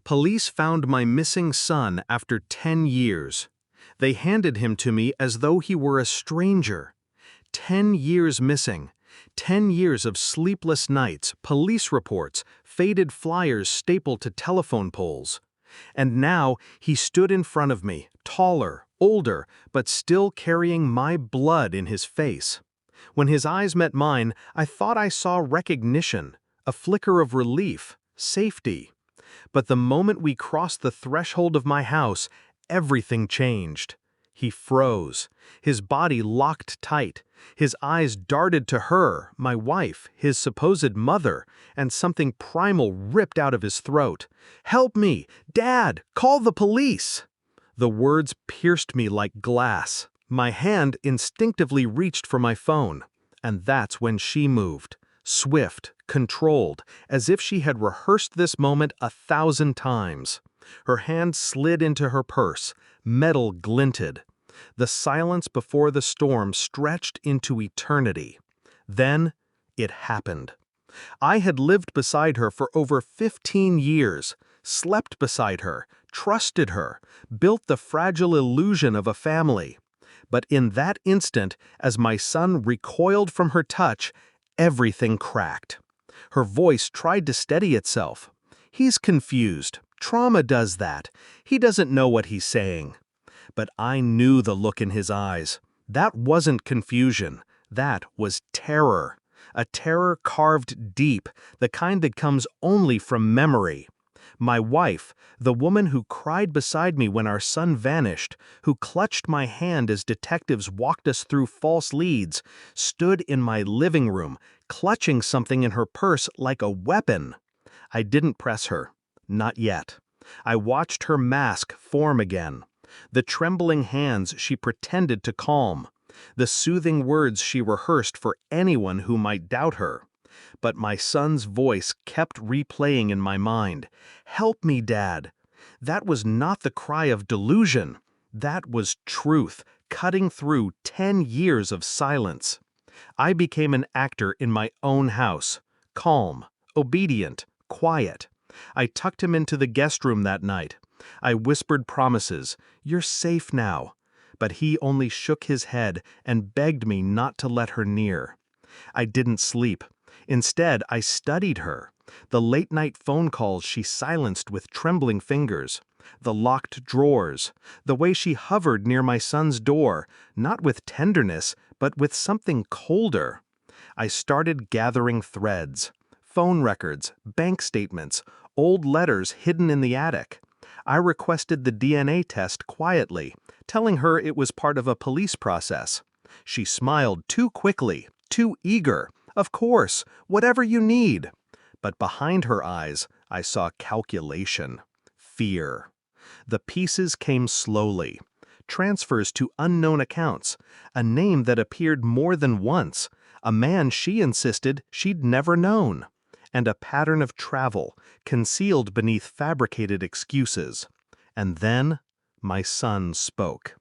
Police found my missing son after 10 years. They handed him to me as though he were a stranger. 10 years missing. 10 years of sleepless nights, police reports, faded flyers stapled to telephone poles. And now he stood in front of me, taller, older, but still carrying my blood in his face. When his eyes met mine, I thought I saw recognition, a flicker of relief, safety. But the moment we crossed the threshold of my house, everything changed. He froze. His body locked tight. His eyes darted to her, my wife, his supposed mother, and something primal ripped out of his throat. "Help me! Dad! Call the police!" The words pierced me like glass. My hand instinctively reached for my phone, and that's when she moved. Swift, controlled, as if she had rehearsed this moment 1,000 times. Her hand slid into her purse. Metal glinted. The silence before the storm stretched into eternity. Then it happened. I had lived beside her for over 15 years, slept beside her, trusted her, built the fragile illusion of a family. But in that instant, as my son recoiled from her touch, everything cracked. Her voice tried to steady itself. "He's confused. Trauma does that. He doesn't know what he's saying." But I knew the look in his eyes. That wasn't confusion. That was terror. A terror carved deep, the kind that comes only from memory. My wife, the woman who cried beside me when our son vanished, who clutched my hand as detectives walked us through false leads, stood in my living room, clutching something in her purse like a weapon. I didn't press her. Not yet. I watched her mask form again. The trembling hands she pretended to calm. The soothing words she rehearsed for anyone who might doubt her. But my son's voice kept replaying in my mind. "Help me, Dad." That was not the cry of delusion. That was truth, cutting through 10 years of silence. I became an actor in my own house. Calm, obedient, quiet. I tucked him into the guest room that night. I whispered promises. "You're safe now." But he only shook his head and begged me not to let her near. I didn't sleep. Instead, I studied her. The late-night phone calls she silenced with trembling fingers. The locked drawers. The way she hovered near my son's door, not with tenderness, but with something colder. I started gathering threads. Phone records, bank statements, old letters hidden in the attic. I requested the DNA test quietly, telling her it was part of a police process. She smiled too quickly, too eager. "Of course, whatever you need." But behind her eyes, I saw calculation, fear. The pieces came slowly. Transfers to unknown accounts, a name that appeared more than once, a man she insisted she'd never known, and a pattern of travel, concealed beneath fabricated excuses. And then, my son spoke.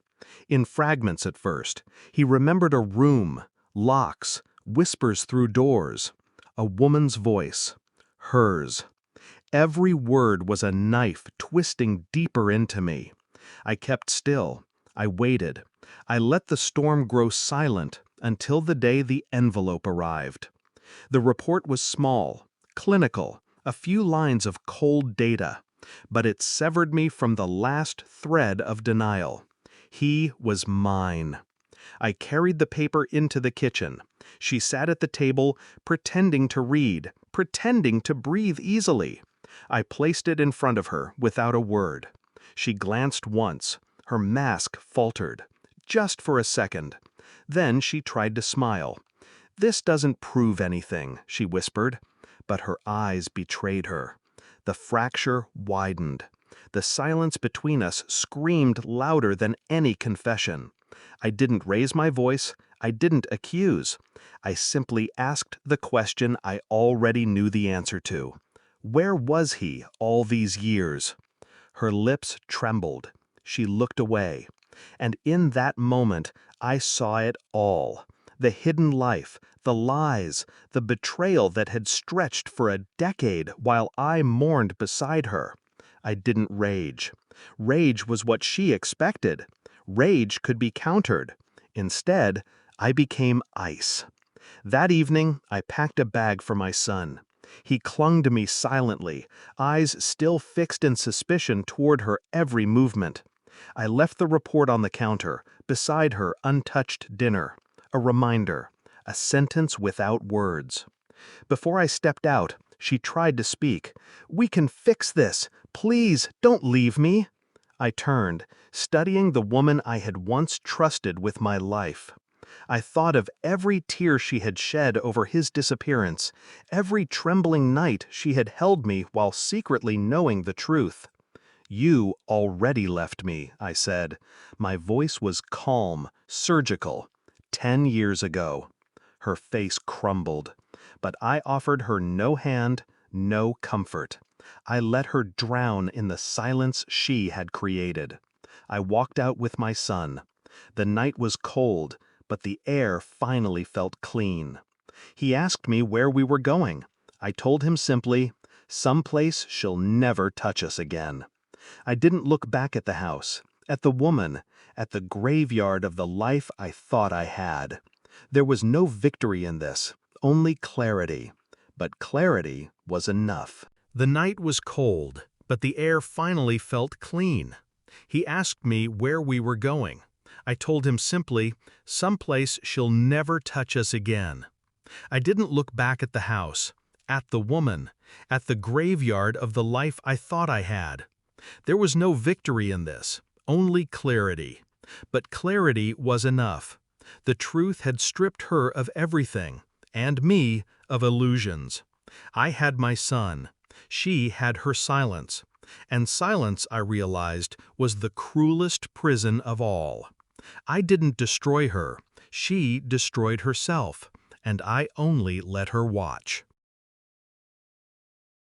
In fragments at first, he remembered a room, locks, whispers through doors, a woman's voice, hers. Every word was a knife twisting deeper into me. I kept still. I waited. I let the storm grow silent until the day the envelope arrived. The report was small, clinical, a few lines of cold data, but it severed me from the last thread of denial. He was mine. I carried the paper into the kitchen. She sat at the table, pretending to read, pretending to breathe easily. I placed it in front of her without a word. She glanced once. Her mask faltered, just for a second. Then she tried to smile. "This doesn't prove anything," she whispered. But her eyes betrayed her. The fracture widened. The silence between us screamed louder than any confession. I didn't raise my voice. I didn't accuse. I simply asked the question I already knew the answer to. Where was he all these years? Her lips trembled. She looked away. And in that moment, I saw it all. The hidden life, the lies, the betrayal that had stretched for a decade while I mourned beside her. I didn't rage. Rage was what she expected. Rage could be countered. Instead, I became ice. That evening, I packed a bag for my son. He clung to me silently, eyes still fixed in suspicion toward her every movement. I left the report on the counter, beside her untouched dinner. A reminder, a sentence without words. Before I stepped out, she tried to speak. "We can fix this. Please, don't leave me." I turned, studying the woman I had once trusted with my life. I thought of every tear she had shed over his disappearance, every trembling night she had held me while secretly knowing the truth. "You already left me," I said. My voice was calm, surgical. 10 years ago. Her face crumbled. But I offered her no hand, no comfort. I let her drown in the silence she had created. I walked out with my son. The night was cold, but the air finally felt clean. He asked me where we were going. I told him simply, "Someplace she'll never touch us again." I didn't look back at the house, at the woman, at the graveyard of the life I thought I had. There was no victory in this, only clarity. But clarity was enough. The night was cold, but the air finally felt clean. He asked me where we were going. I told him simply, "Someplace she'll never touch us again." I didn't look back at the house, at the woman, at the graveyard of the life I thought I had. There was no victory in this, only clarity. But clarity was enough. The truth had stripped her of everything, and me of illusions. I had my son. She had her silence. And silence, I realized, was the cruelest prison of all. I didn't destroy her. She destroyed herself, and I only let her watch.